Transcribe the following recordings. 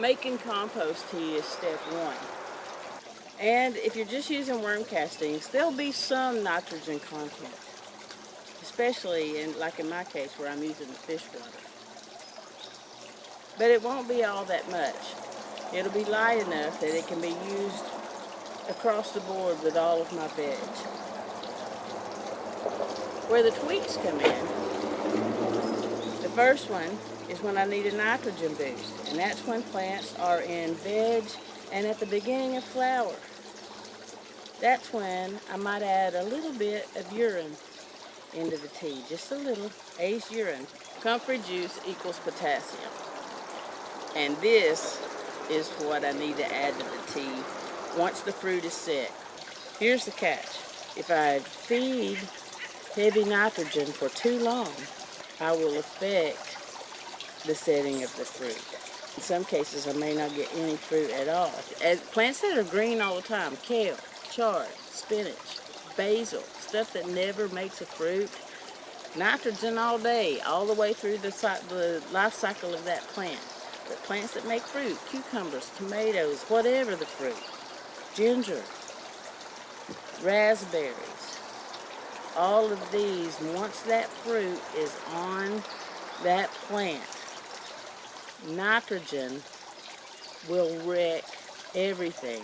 Making compost tea is step one. And if you're just using worm castings, there'll be some nitrogen content, especially like in my case where I'm using the fish water. But it won't be all that much. It'll be light enough that it can be used across the board with all of my veg. Where the tweaks come in, the first one is when I need a nitrogen boost, and that's when plants are in veg and at the beginning of flower. That's when I might add a little bit of urine into the tea, just a little, aged urine. Comfrey juice equals potassium. And this is what I need to add to the tea once the fruit is set. Here's the catch. If I feed heavy nitrogen for too long, I will affect the setting of the fruit. In some cases, I may not get any fruit at all. As plants that are green all the time, kale, chard, spinach, basil, stuff that never makes a fruit, nitrogen all day, all the way through the life cycle of that plant. But plants that make fruit, cucumbers, tomatoes, whatever the fruit, ginger, raspberries, all of these, once that fruit is on that plant, nitrogen will wreck everything.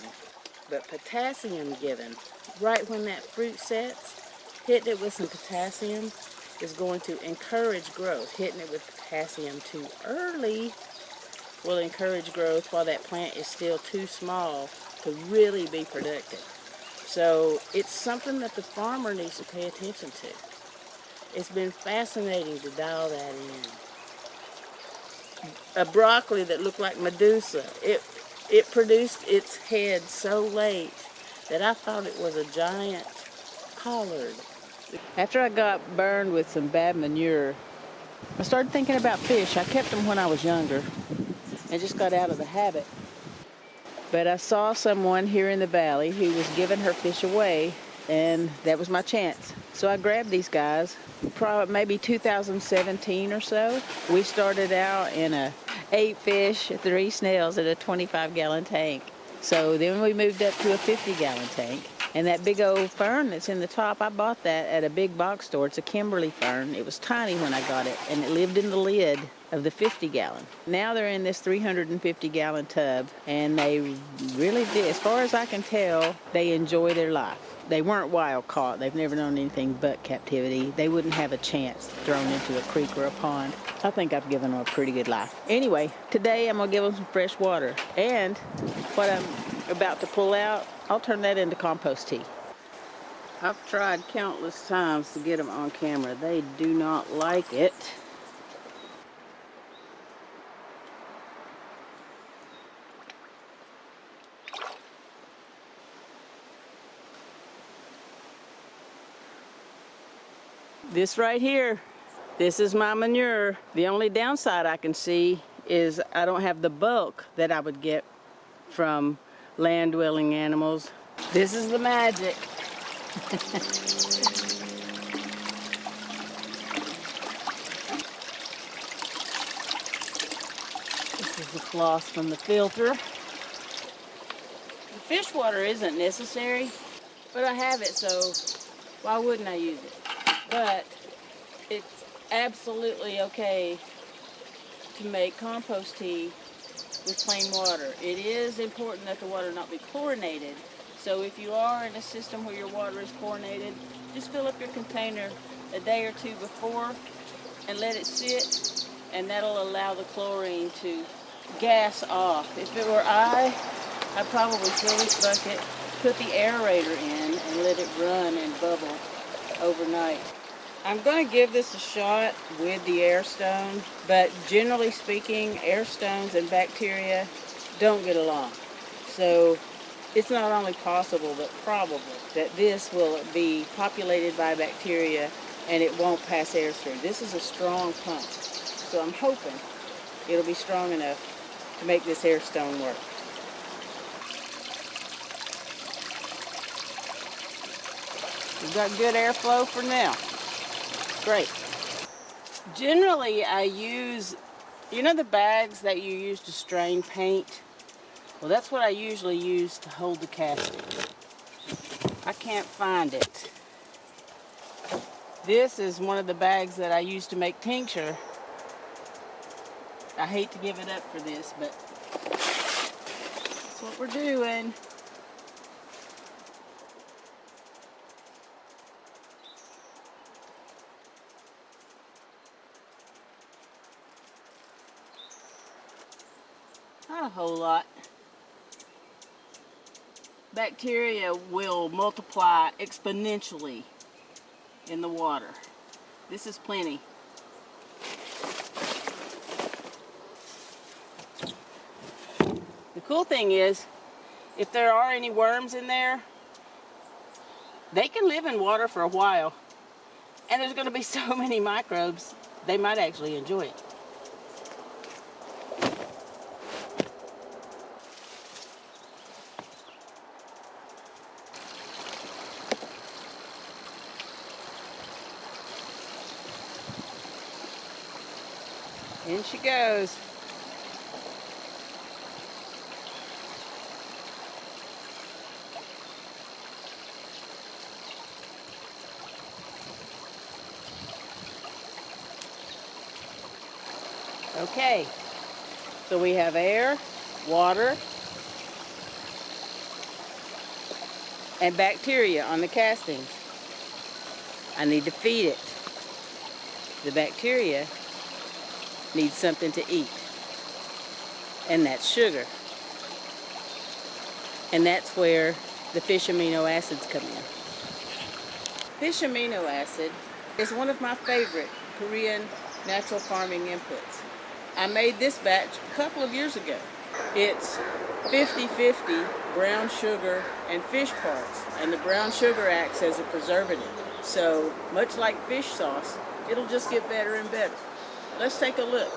But potassium given right when that fruit sets, hitting it with some potassium is going to encourage growth. Hitting it with potassium too early will encourage growth while that plant is still too small to really be productive. So it's something that the farmer needs to pay attention to. It's been fascinating to dial that in. A broccoli that looked like Medusa, it produced its head so late that I thought it was a giant pollard. After I got burned with some bad manure, I started thinking about fish. I kept them when I was younger and just got out of the habit. But I saw someone here in the valley who was giving her fish away, and that was my chance. So I grabbed these guys, probably maybe 2017 or so. We started out in a 8 fish, 3 snails at a 25-gallon tank. So then we moved up to a 50-gallon tank. And that big old fern that's in the top, I bought that at a big box store. It's a Kimberly fern. It was tiny when I got it, and it lived in the lid of the 50-gallon. Now they're in this 350-gallon tub, and they really did, as far as I can tell, they enjoy their life. They weren't wild caught. They've never known anything but captivity. They wouldn't have a chance thrown into a creek or a pond. I think I've given them a pretty good life. Anyway, today I'm going to give them some fresh water. And what I'm about to pull out, I'll turn that into compost tea. I've tried countless times to get them on camera. They do not like it. This right here, this is my manure. The only downside I can see is I don't have the bulk that I would get from land-dwelling animals. This is the magic. This is the floss from the filter. The fish water isn't necessary, but I have it, so why wouldn't I use it? But it's absolutely okay to make compost tea with plain water. It is important that the water not be chlorinated. So if you are in a system where your water is chlorinated, just fill up your container a day or two before and let it sit, and that'll allow the chlorine to gas off. If it were I'd probably fill this bucket, put the aerator in, and let it run and bubble overnight. I'm going to give this a shot with the air stone, but generally speaking, air stones and bacteria don't get along. So it's not only possible, but probable that this will be populated by bacteria and it won't pass air through. This is a strong pump, so I'm hoping it'll be strong enough to make this air stone work. We've got good airflow for now. Great. Generally, I use You know the bags that you use to strain paint? Well, that's what I usually use to hold the casting. I can't find it. This is one of the bags that I use to make tincture. I hate to give it up for this, but that's what we're doing. Not a whole lot. Bacteria will multiply exponentially in the water. This is plenty. The cool thing is, if there are any worms in there, they can live in water for a while. And there's going to be so many microbes, they might actually enjoy it. In she goes. Okay, so we have air, water, and bacteria on the castings. I need to feed it. The bacteria needs something to eat, and that's sugar. And that's where the fish amino acids come in. Fish amino acid is one of my favorite Korean natural farming inputs. I made this batch a couple of years ago. It's 50-50 brown sugar and fish parts, and the brown sugar acts as a preservative. So much like fish sauce, it'll just get better and better. Let's take a look.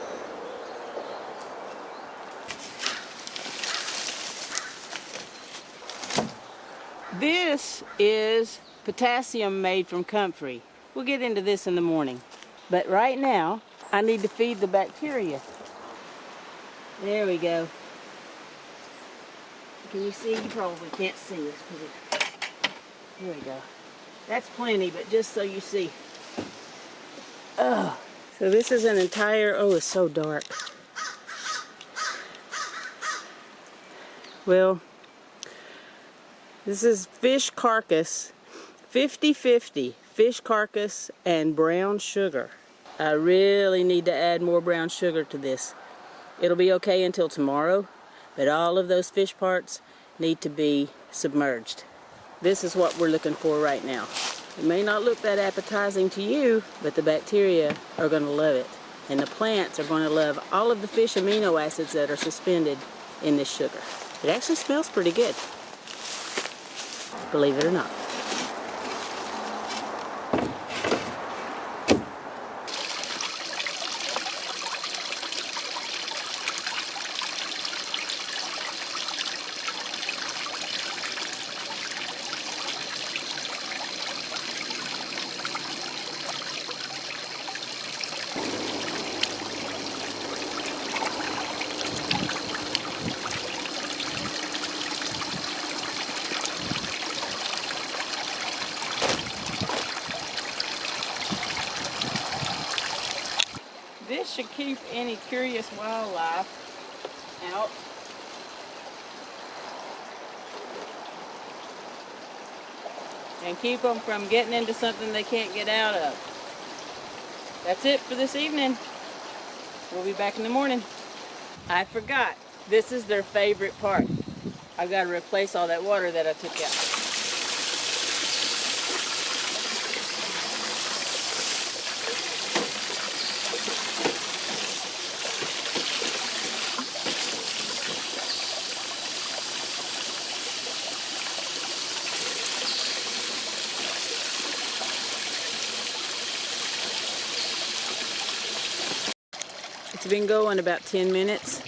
This is potassium made from Comfrey. We'll get into this in the morning. But right now, I need to feed the bacteria. There we go. Can you see? You probably can't see this. Here we go. That's plenty, but just so you see. Oh, so this is an entire, oh, it's so dark. Well, this is fish carcass, 50-50, fish carcass and brown sugar. I really need to add more brown sugar to this. It'll be okay until tomorrow, but all of those fish parts need to be submerged. This is what we're looking for right now. It may not look that appetizing to you, but the bacteria are going to love it. And the plants are going to love all of the fish amino acids that are suspended in this sugar. It actually smells pretty good, believe it or not. This should keep any curious wildlife out. And keep them from getting into something they can't get out of. That's it for this evening. We'll be back in the morning. I forgot, this is their favorite part. I've got to replace all that water that I took out. It's been going about 10 minutes,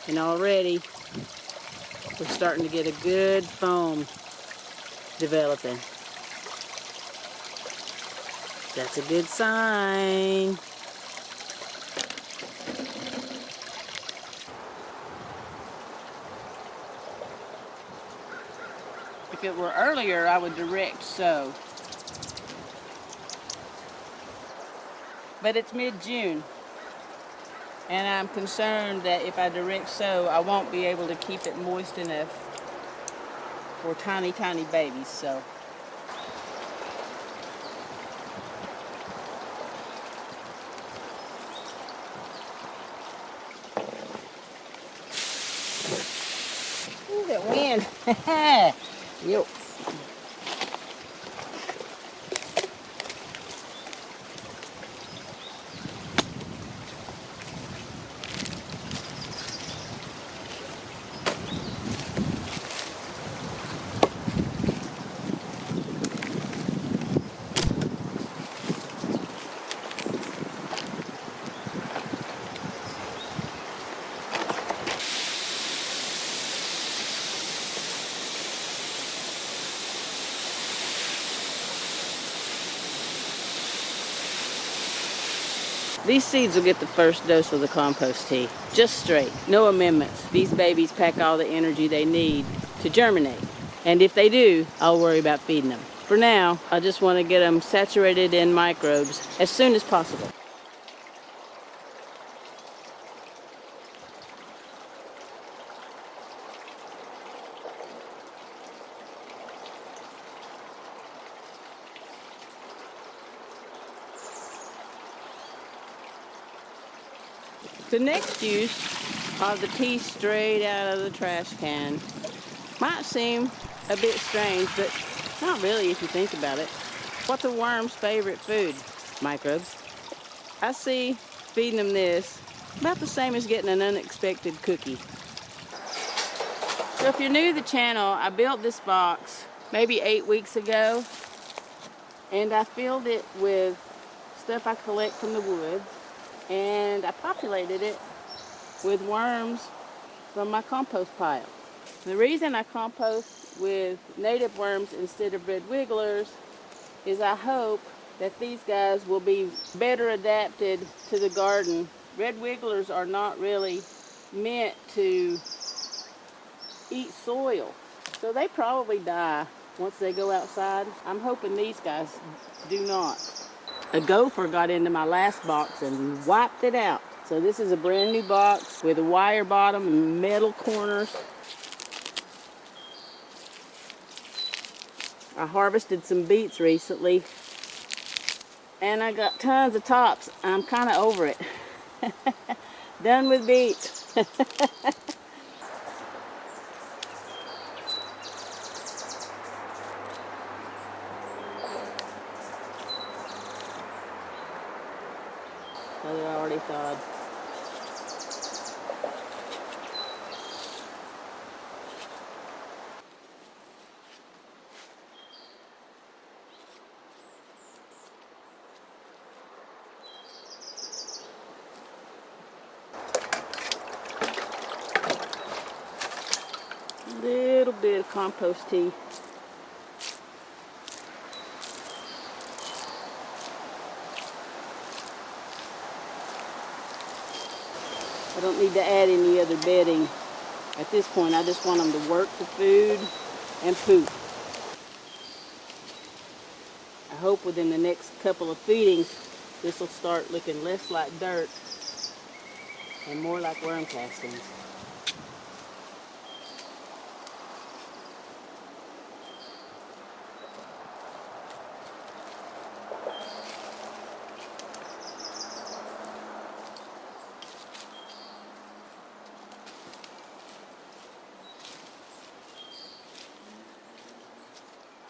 and already we're starting to get a good foam developing. That's a good sign. If it were earlier, I would direct sow. But it's mid-June, and I'm concerned that if I direct sow, I won't be able to keep it moist enough for tiny, tiny babies. So ooh, that wind. Yep. These seeds will get the first dose of the compost tea, just straight, no amendments. These babies pack all the energy they need to germinate. And if they do, I'll worry about feeding them. For now, I just want to get them saturated in microbes as soon as possible. The next use of the tea straight out of the trash can might seem a bit strange, but not really if you think about it. What's a worm's favorite food? Microbes. I see feeding them this about the same as getting an unexpected cookie. So if you're new to the channel, I built this box maybe 8 weeks ago, and I filled it with stuff I collect from the woods, and I populated it with worms from my compost pile. The reason I compost with native worms instead of red wigglers is I hope that these guys will be better adapted to the garden. Red wigglers are not really meant to eat soil, so they probably die once they go outside. I'm hoping these guys do not. A gopher got into my last box and wiped it out. So this is a brand new box with a wire bottom and metal corners. I harvested some beets recently, and I got tons of tops. I'm kind of over it. Done with beets. So they're already thawed. A little bit of compost tea. I don't need to add any other bedding. At this point, I just want them to work the food and poop. I hope within the next couple of feedings, this will start looking less like dirt and more like worm castings.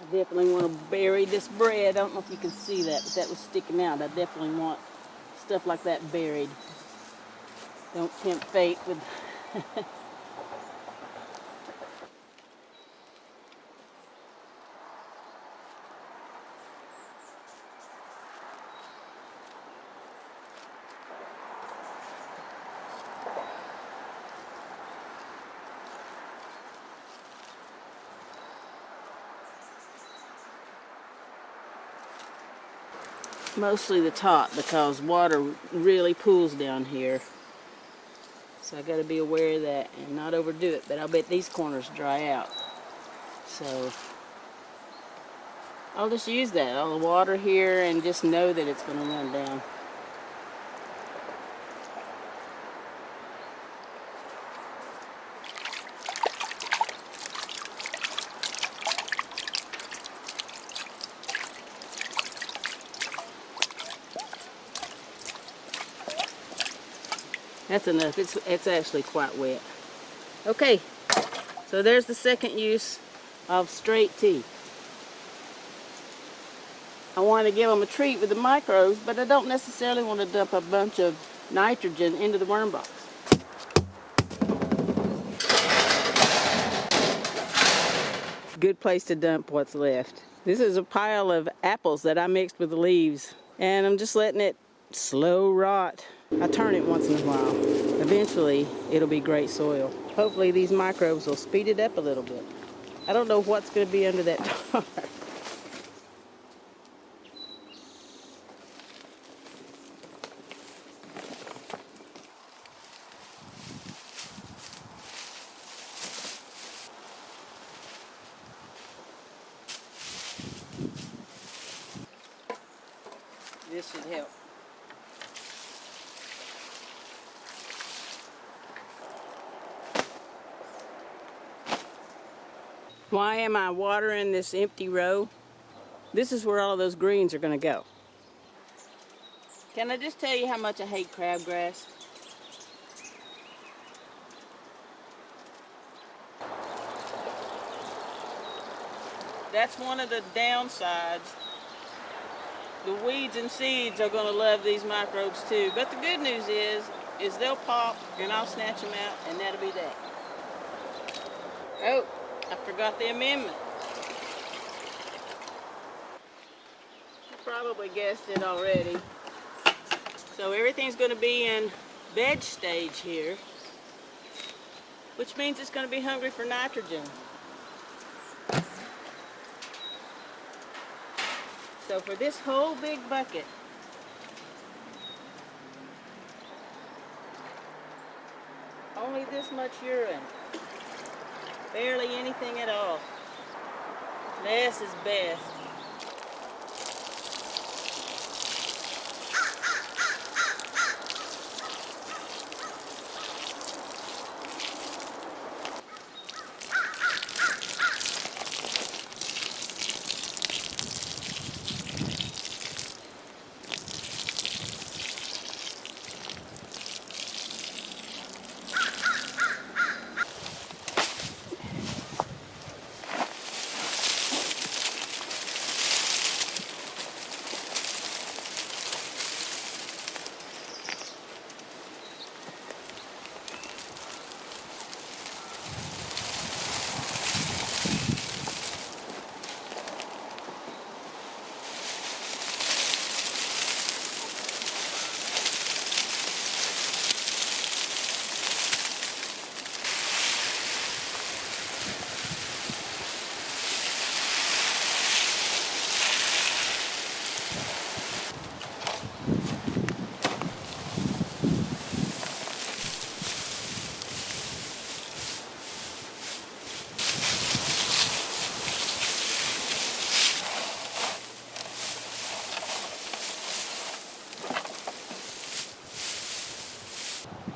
I definitely want to bury this bread. I don't know if you can see that, but that was sticking out. I definitely want stuff like that buried. Don't tempt fate with... Mostly the top, because water really pools down here. So I got to be aware of that and not overdo it. But I'll bet these corners dry out. So I'll just use that. I'll water here and just know that it's going to run down. That's enough. It's actually quite wet. Okay, so there's the second use of straight tea. I want to give them a treat with the microbes, but I don't necessarily want to dump a bunch of nitrogen into the worm box. Good place to dump what's left. This is a pile of apples that I mixed with the leaves, and I'm just letting it slow rot. I turn it once in a while. Eventually, it'll be great soil. Hopefully these microbes will speed it up a little bit. I don't know what's going to be under that tar. This should help. Why am I watering this empty row? This is where all of those greens are going to go. Can I just tell you how much I hate crabgrass? That's one of the downsides. The weeds and seeds are going to love these microbes too. But the good news is they'll pop and I'll snatch them out and that'll be that. Oh, I forgot the amendment. You probably guessed it already. So everything's going to be in veg stage here, which means it's going to be hungry for nitrogen. So for this whole big bucket, only this much urine. Barely anything at all. Less is best.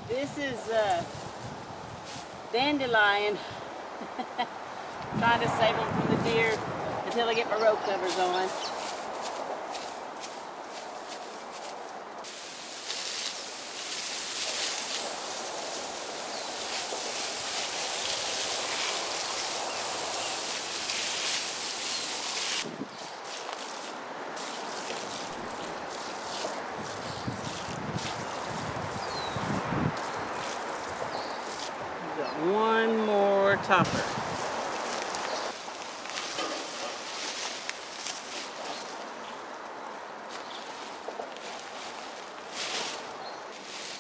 This is dandelion. Trying to save them from the deer until I get my rope covers on. One more topper.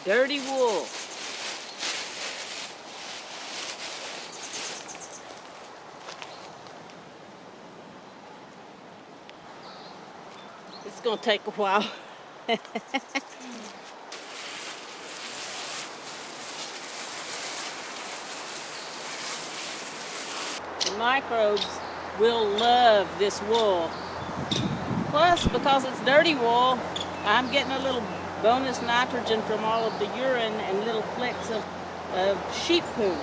Dirty wool. It's gonna take a while. The microbes will love this wool. Plus, because it's dirty wool, I'm getting a little bonus nitrogen from all of the urine and little flecks of sheep poo.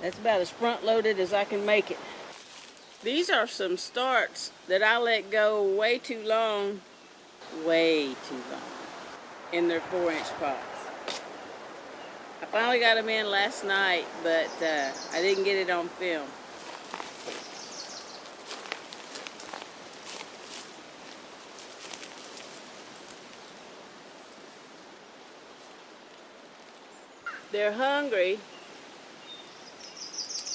That's about as front-loaded as I can make it. These are some starts that I let go way too long, in their 4-inch pots. I finally got them in last night, but I didn't get it on film. They're hungry,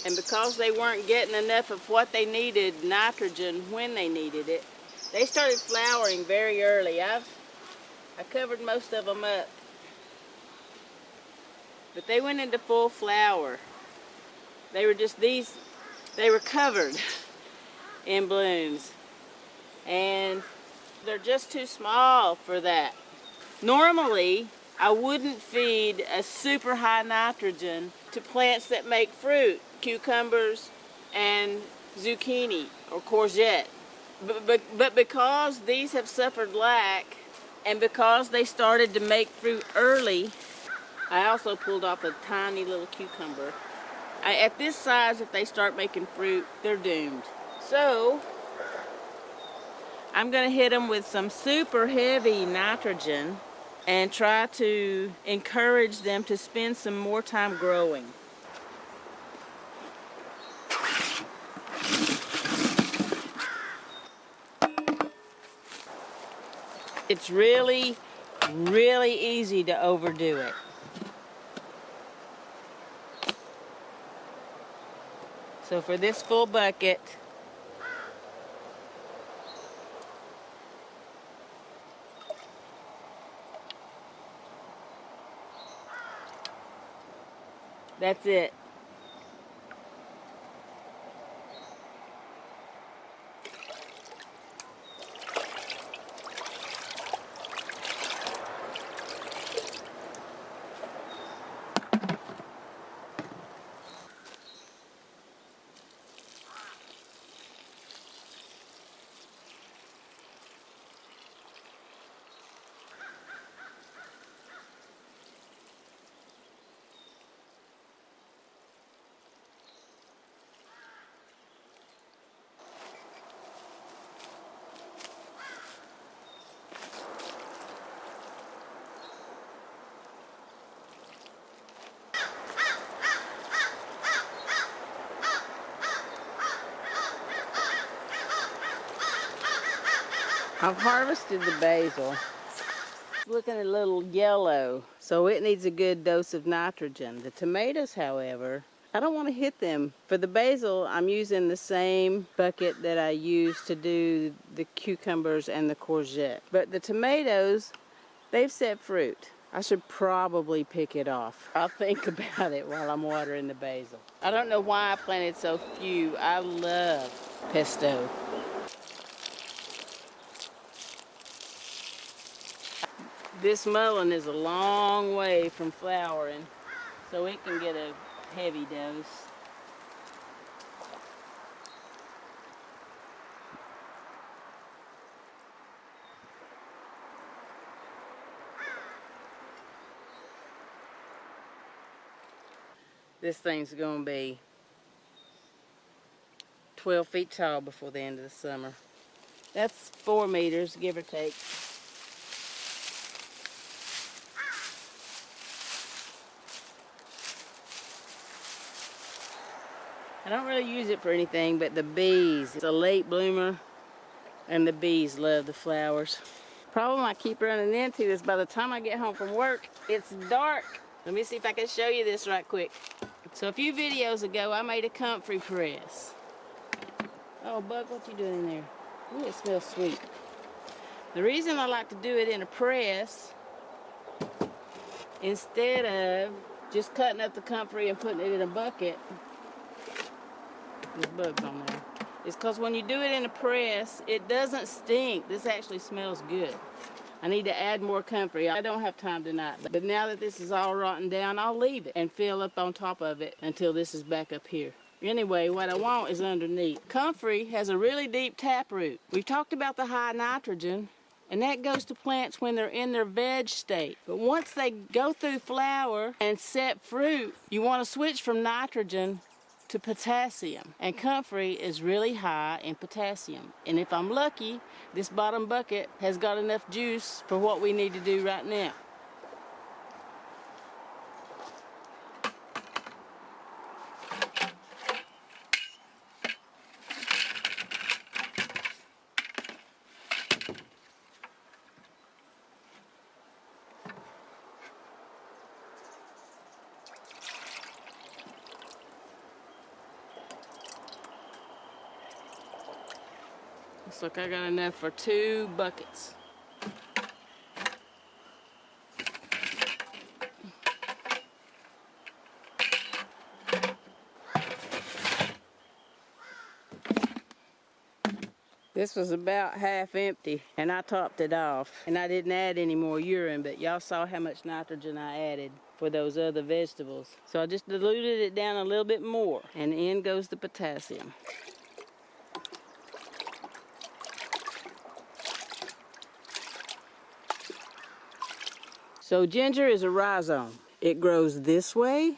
and because they weren't getting enough of what they needed, nitrogen, when they needed it, they started flowering very early. I covered most of them up, but they went into full flower. They were just they were covered in blooms, and they're just too small for that. Normally, I wouldn't feed a super high nitrogen to plants that make fruit, cucumbers and zucchini or courgette. But because these have suffered lack, and because they started to make fruit early, I also pulled off a tiny little cucumber. At this size, if they start making fruit, they're doomed. So, I'm going to hit them with some super heavy nitrogen and try to encourage them to spend some more time growing. It's really, really easy to overdo it. So for this full bucket, that's it. I've harvested the basil. It's looking a little yellow, so it needs a good dose of nitrogen. The tomatoes, however, I don't want to hit them. For the basil, I'm using the same bucket that I used to do the cucumbers and the courgette. But the tomatoes, they've set fruit. I should probably pick it off. I'll think about it while I'm watering the basil. I don't know why I planted so few. I love pesto. This mullein is a long way from flowering, so it can get a heavy dose. This thing's going to be 12 feet tall before the end of the summer. That's 4 meters, give or take. I don't really use it for anything but the bees. It's a late bloomer, and the bees love the flowers. Problem I keep running into is by the time I get home from work, it's dark. Let me see if I can show you this right quick. So a few videos ago, I made a comfrey press. Oh, Bug, what you doing in there? Ooh, it smells sweet. The reason I like to do it in a press instead of just cutting up the comfrey and putting it in a bucket. There's bugs on there. It's because when you do it in a press, it doesn't stink. This actually smells good. I need to add more comfrey. I don't have time tonight. But now that this is all rotten down, I'll leave it and fill up on top of it until this is back up here. Anyway, what I want is underneath. Comfrey has a really deep taproot. We've talked about the high nitrogen, and that goes to plants when they're in their veg state. But once they go through flower and set fruit, you want to switch from nitrogen to potassium. And comfrey is really high in potassium. And if I'm lucky, this bottom bucket has got enough juice for what we need to do right now. Looks like I got enough for 2 buckets. This was about half empty, and I topped it off. And I didn't add any more urine, but y'all saw how much nitrogen I added for those other vegetables. So I just diluted it down a little bit more, and in goes the potassium. So ginger is a rhizome. It grows this way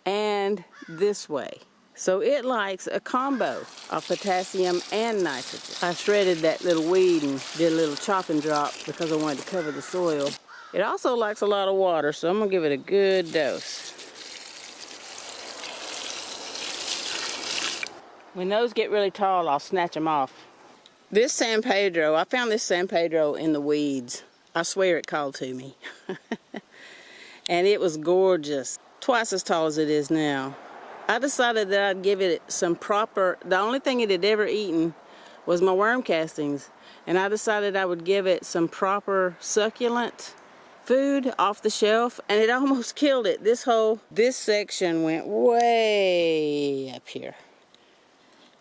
and this way. So it likes a combo of potassium and nitrogen. I shredded that little weed and did a little chop and drop because I wanted to cover the soil. It also likes a lot of water, so I'm gonna give it a good dose. When those get really tall, I'll snatch them off. This San Pedro, I found this San Pedro in the weeds. I swear it called to me. And it was gorgeous. Twice as tall as it is now. I decided that I'd give it some proper, the only thing it had ever eaten was my worm castings. And I decided I would give it some proper succulent food off the shelf, and it almost killed it. This section went way up here.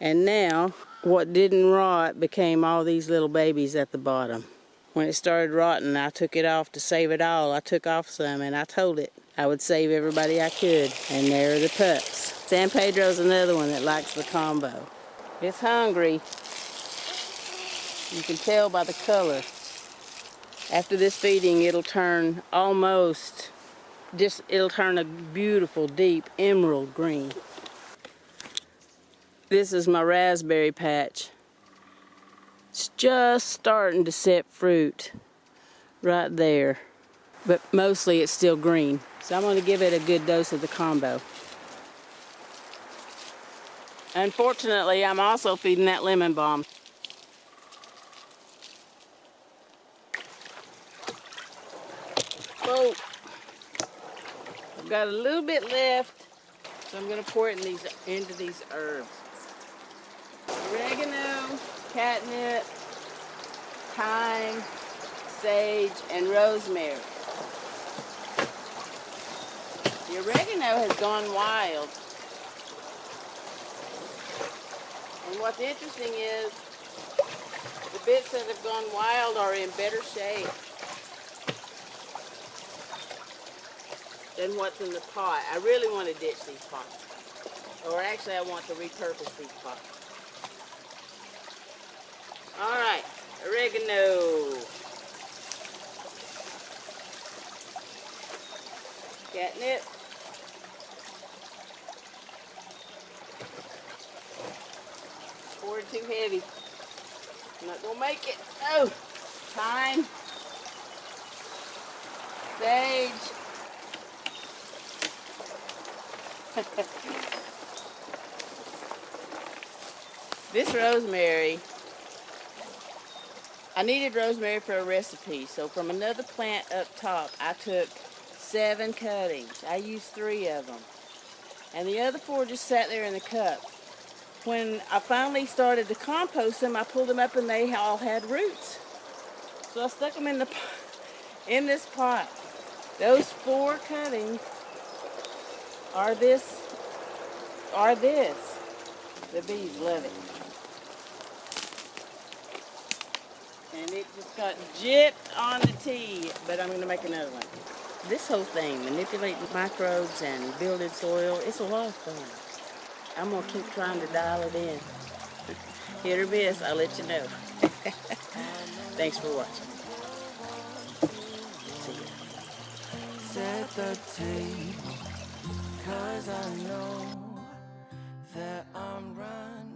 And now, what didn't rot became all these little babies at the bottom. When it started rotting, I took it off to save it all. I took off some, and I told it I would save everybody I could. And there are the pups. San Pedro's another one that likes the combo. It's hungry. You can tell by the color. After this feeding, it'll turn it'll turn a beautiful, deep emerald green. This is my raspberry patch. It's just starting to set fruit right there, but mostly it's still green. So I'm going to give it a good dose of the combo. Unfortunately, I'm also feeding that lemon balm. Whoa! I've got a little bit left, so I'm going to pour it into these herbs. Oregano, catnip, thyme, sage, and rosemary. The oregano has gone wild. And what's interesting is the bits that have gone wild are in better shape than what's in the pot. I really want to ditch these pots. Or actually, I want to repurpose these pots. Alright, oregano. Catnip. Poured too heavy. I'm not gonna make it. Oh! Thyme. Sage. This rosemary, I needed rosemary for a recipe, so from another plant up top, I took 7 cuttings. I used 3 of them, and the other 4 just sat there in the cup. When I finally started to compost them, I pulled them up and they all had roots. So I stuck them in this pot. Those 4 cuttings are this. The bees love it. And it just got gypped on the tea, but I'm going to make another one. This whole thing, manipulating microbes and building soil, it's a lot of fun. I'm going to keep trying to dial it in. Hit or miss, I'll let you know. Thanks for watching. See ya. Set the table, 'cause I know that I'm running.